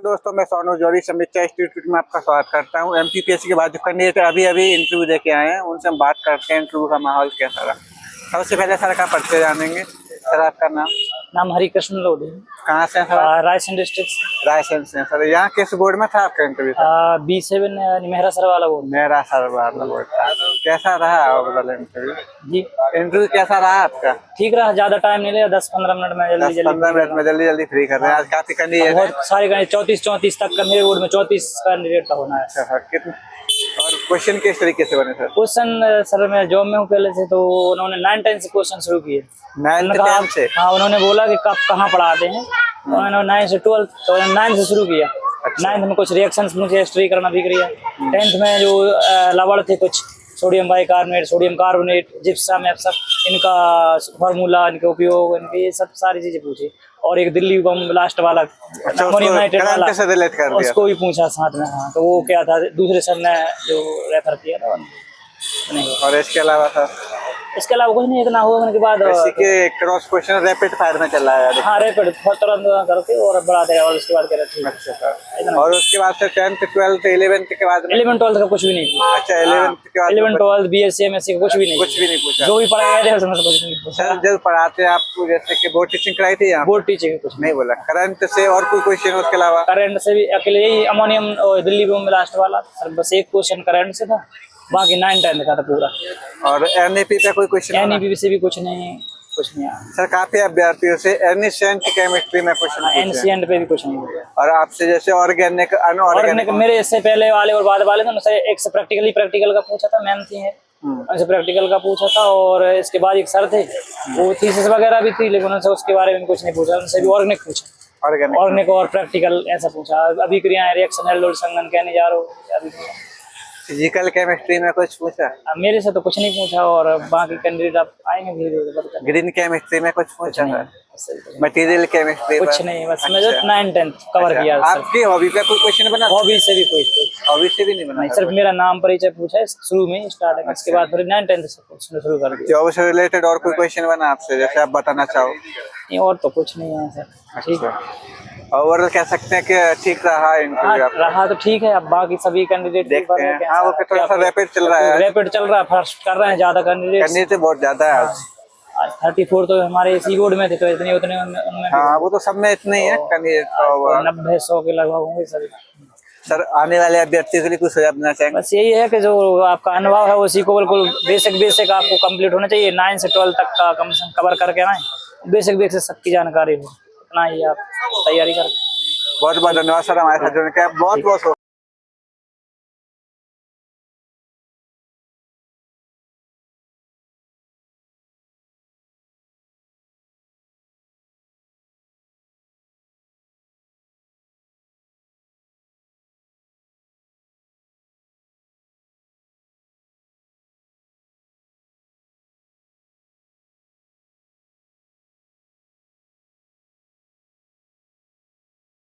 दोस्तों, मैं सोनू जौहरी समीक्षा इंस्टीट्यूट में आपका स्वागत करता हूं। एमपीपीएससी के बाद जो कैंडिडेट अभी इंटरव्यू देके आए हैं उनसे हम बात करते हैं इंटरव्यू का माहौल कैसा रहा। सबसे पहले सर का परिचय जानेंगे। सर आपका नाम हरिकृष्ण लोधी। कहाँ से हैं सर? रायसेन डिस्ट्रिक्ट। रायसेन से। सर यहाँ किस बोर्ड में था आपका इंटरव्यू? B7 मेहरा सर वाला बोर्ड। मेरा सर वाला बोर्ड था। कैसा रहा ओवरऑल इंटरव्यू? जी इंटरव्यू कैसा रहा आपका? ठीक रहा, ज्यादा टाइम नहीं लिया, 10-15 मिनट में जल्दी 15 मिनट में जल्दी फ्री कर रहे हैं। आज काफी कैंडिडेट बहुत सारे 34 तक का मेरे बोर्ड में 34 कैंडिडेट का होना है। अच्छा सर, कितने और क्वेश्चन किस तरीके से बने सर? क्वेश्चन सर मैं जॉब में हूँ पहले से, तो उन्होंने 9-10 से क्वेश्चन शुरू किए। 9 से? हाँ, उन्होंने बोला कि कब कहाँ पढ़ाते हैं, तो उन्होंने 9 से 12, तो 9 से शुरू किया। 9th में कुछ रिएक्शंस मुझे हिस्ट्री करना दिख रही है। 10th में जो लवण थे कुछ sodium bicarbonate, sodium carbonate, gypsum, Epsom, इनका फार्मूला, इनके उपयोग, इनके ये सब सारी चीजें पूछी। और एक दिल्ली बम ब्लास्ट वाला अमोनियम नाइट्रेट वाला उसको भी पूछा साथ में। हाँ, तो वो क्या था, दूसरे सर ने जो रेफर किया था नहीं। और इसके अलावा सर? इसके अलावा कुछ नहीं, इतना हुआ के बाद इसी के क्रॉस क्वेश्चन रैपिड फायर में चला है। हाँ, रैपिड तुरंत करके और बढ़ा देगा, और उसके बाद कह अच्छा सर। और उसके बाद से 10th 12th 11th के बाद 11 12 का कुछ भी नहीं पूछा। अच्छा, 11th के बाद 11 12 BSc MSc का कुछ भी नहीं पूछा। जो भी पढ़ाया गया था कुछ नहीं पूछा। सर जब पढ़ाते हैं आपको, जैसे कि बोर्ड टीचिंग कराई थी यहाँ? बोर्ड टीचिंग कुछ नहीं बोला। करंट से और कोई क्वेश्चन उसके अलावा? करंट से भी अकेले यही अमोनियम और दिल्ली बम ब्लास्ट वाला सर, बस एक क्वेश्चन करंट से था, बाकी 9-10 का था पूरा। और एनईपी पे कोई क्वेश्चन? एनईपी से भी कुछ नहीं आया सर। काफी अभ्यर्थियों से एनिसेंट केमिस्ट्री में क्वेश्चन एनसीएंट पे भी कुछ नहीं हुआ। और आपसे जैसे ऑर्गेनिक अनऑर्गेनिक मेरे इससे पहले वाले और बाद वाले थे, एक से प्रैक्टिकल का पूछा था, मैम थी उनसे प्रैक्टिकल का पूछा था। और इसके बाद एक सर थे, वो थीसिस वगैरह भी थी, लेकिन उनसे उसके बारे में कुछ नहीं पूछा। उनसे भी ऑर्गेनिक पूछा, ऑर्गेनिक और प्रैक्टिकल ऐसा पूछा। अभिक्रियाएं, रिएक्शन, एल्डोल संघनन कहने जा रहा हूँ। फिजिकल केमिस्ट्री में कुछ पूछा? मेरे से तो कुछ नहीं पूछा, और बाकी कैंडिडेट आप आएंगे धीरे-धीरे। ग्रीन केमिस्ट्री में कुछ पूछा है? मटेरियल केमिस्ट्री कुछ नहीं, बस मैं जो 9-10 कवर किया। आपकी हॉबी पे कोई क्वेश्चन बना? हॉबी से भी कोई हॉबी से भी नहीं बना? सिर्फ मेरा नाम परिचय पूछा है शुरू में स्टार्टिंग, इसके बाद फिर 9-10 से क्वेश्चन शुरू कर दिया। जॉब से रिलेटेड और कोई क्वेश्चन बना आपसे, जैसे आप बताना चाहो? नहीं, और तो कुछ नहीं है सर। ठीक है, ओवरऑल कह सकते हैं कि ठीक रहा इंटरव्यू? रहा तो ठीक है। अब बाकी सभी कैंडिडेट देखते हैं। हाँ, वो थोड़ा सा रैपिड चल रहा है। रैपिड चल रहा है, फर्स्ट कर रहे हैं ज्यादा कैंडिडेट बहुत ज्यादा है आज। 34 तो हमारे इसी बोर्ड में थे, तो इतने उतने उनमें हाँ, वो तो सब में इतने ही है कैंडिडेट। 90-100 के लगभग होंगे सभी। सर, आने वाले अभ्यर्थियों के लिए कुछ सुझाव देना चाहेंगे? बस यही है कि जो आपका अनुभव है उसी को बिल्कुल बेसिक आपको कंप्लीट होना चाहिए। 9 से 12 तक का कम से कम कवर करके आए, बेसिक सबकी जानकारी हो, इतना ही आप तैयारी करें। बहुत बहुत धन्यवाद सर हमारे साथ जुड़ने के। बहुत बहुत